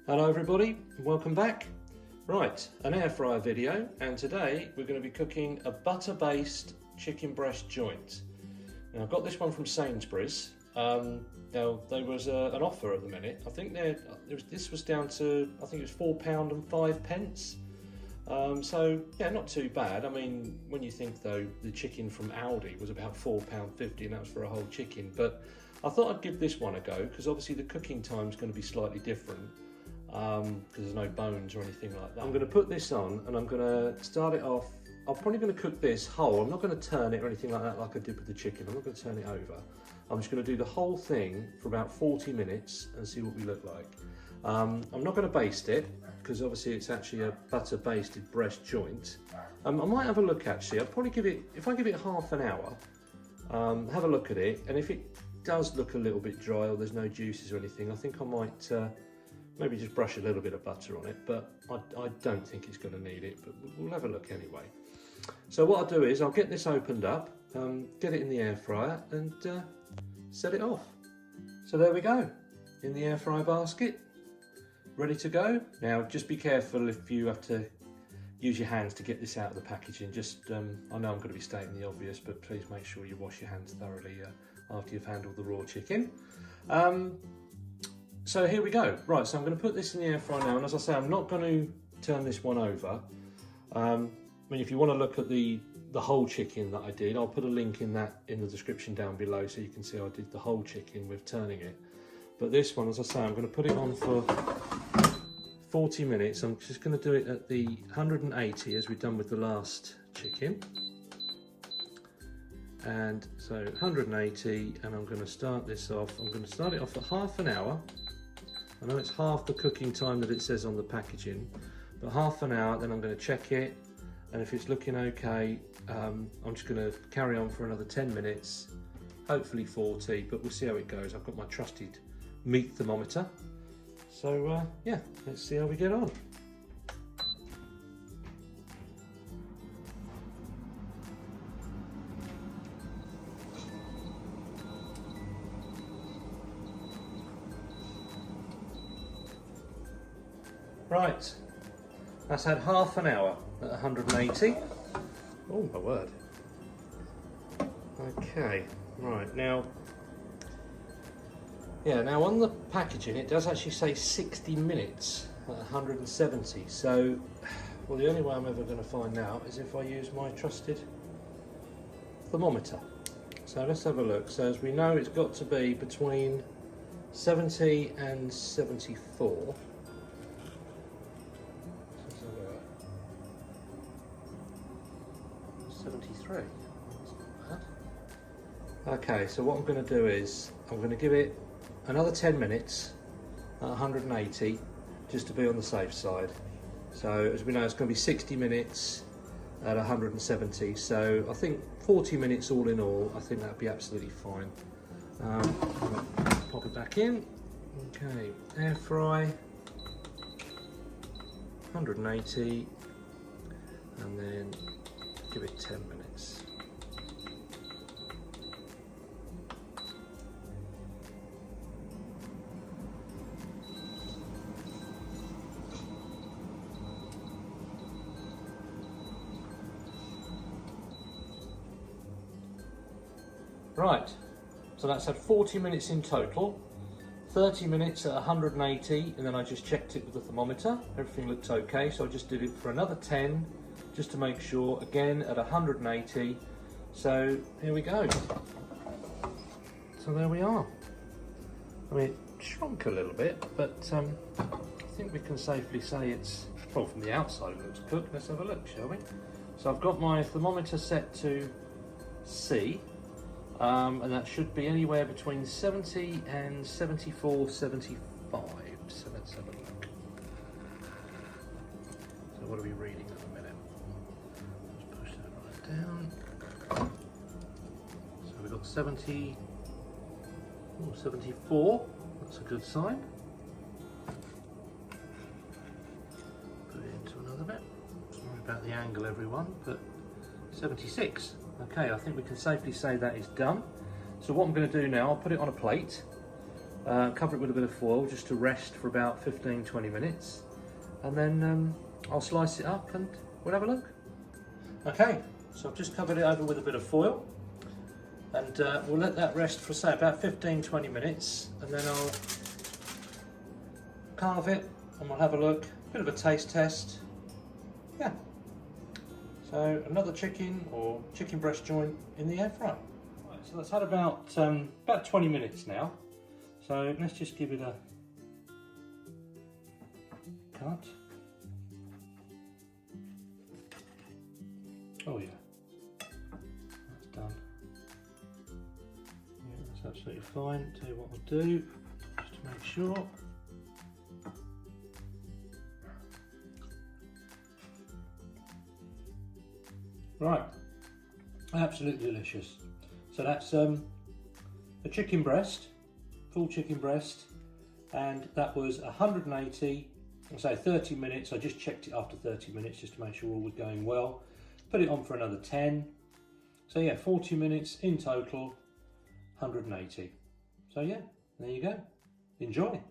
Hello everybody, welcome back. Right, an air fryer video, and today we're going to be cooking a butter based chicken breast joint. Now I've got this one from Sainsbury's. Now there was an offer at the minute. I think this was down to, I think it was £4.05. So yeah, not too bad. I mean, when you think though, the chicken from Aldi was about £4.50 and that was for a whole chicken. But I thought I'd give this one a go because obviously the cooking time is going to be slightly different. Because there's no bones or anything like that. I'm going to put this on and I'm going to start it off. I'm probably going to cook this whole. I'm not going to turn it or anything like that like I did with the chicken. I'm not going to turn it over. I'm just going to do the whole thing for about 40 minutes and see what we look like. I'm not going to baste it because obviously it's actually a butter basted breast joint. I might have a look actually. I'll probably give it, if I give it half an hour, have a look at it, and if it does look a little bit dry or there's no juices or anything, I think I might maybe just brush a little bit of butter on it, but I don't think it's going to need it, but we'll have a look anyway. So what I'll do is I'll get this opened up, get it in the air fryer and set it off. So there we go, in the air fryer basket, ready to go. Now just be careful if you have to use your hands to get this out of the packaging. Just, I know I'm going to be stating the obvious, but please make sure you wash your hands thoroughly after you've handled the raw chicken. So here we go. Right, so I'm going to put this in the air fryer now, and as I say, I'm not going to turn this one over. I mean, if you want to look at the whole chicken that I did, I'll put a link in the description down below so you can see I did the whole chicken with turning it. But this one, as I say, I'm going to put it on for 40 minutes. I'm just going to do it at the 180 as we've done with the last chicken. And so 180, and I'm going to start this off. I'm going to start it off at half an hour. I know it's half the cooking time that it says on the packaging, but half an hour, then I'm going to check it, and if it's looking okay, I'm just going to carry on for another 10 minutes, hopefully 40, but we'll see how it goes. I've got my trusted meat thermometer, so yeah, let's see how we get on. Right, that's had half an hour at 180. Oh my word. Okay, right, now on the packaging it does actually say 60 minutes at 170. So, well, the only way I'm ever going to find out is if I use my trusted thermometer. So let's have a look. So as we know, it's got to be between 70 and 74. 73. Okay, so what I'm going to do is I'm going to give it another 10 minutes at 180 just to be on the safe side. So as we know, it's going to be 60 minutes at 170, so I think 40 minutes all in all. I think that'd be absolutely fine. Pop it back in. Okay, air fry 180, and then give it 10 minutes. Right, so that's had 40 minutes in total, 30 minutes at 180, and then I just checked it with the thermometer. Everything looked okay, so I just did it for another 10 just to make sure, again at 180. So here we go. So there we are. I mean, it shrunk a little bit, but I think we can safely say it's, well, from the outside it looks cooked. Let's have a look, shall we? So I've got my thermometer set to C, and that should be anywhere between 70 and 74, 75. So let's have a look. So what are we reading at the minute? Just push that right down. So we've got 70, 74. That's a good sign. Put it into another bit. Sorry about the angle, everyone, but 76. Okay, I think we can safely say that is done. So what I'm going to do now, I'll put it on a plate, Cover it with a bit of foil just to rest for about 15-20 minutes, and then I'll slice it up and we'll have a look. Okay, so I've just covered it over with a bit of foil, and we'll let that rest for say about 15-20 minutes, and then I'll carve it and we'll have a look, bit of a taste test. Yeah, so another chicken or chicken breast joint in the air fryer. Right, so that's had about 20 minutes now, so let's just give it a cut. Oh yeah, that's done. Yeah, that's absolutely fine. Tell you what I'll do, just to make sure. Right, absolutely delicious. So that's a chicken breast, full chicken breast, and that was 180, I'll say 30 minutes. I just checked it after 30 minutes just to make sure all was going well. Put it on for another 10. So yeah, 40 minutes in total, 180. So yeah, there you go. Enjoy.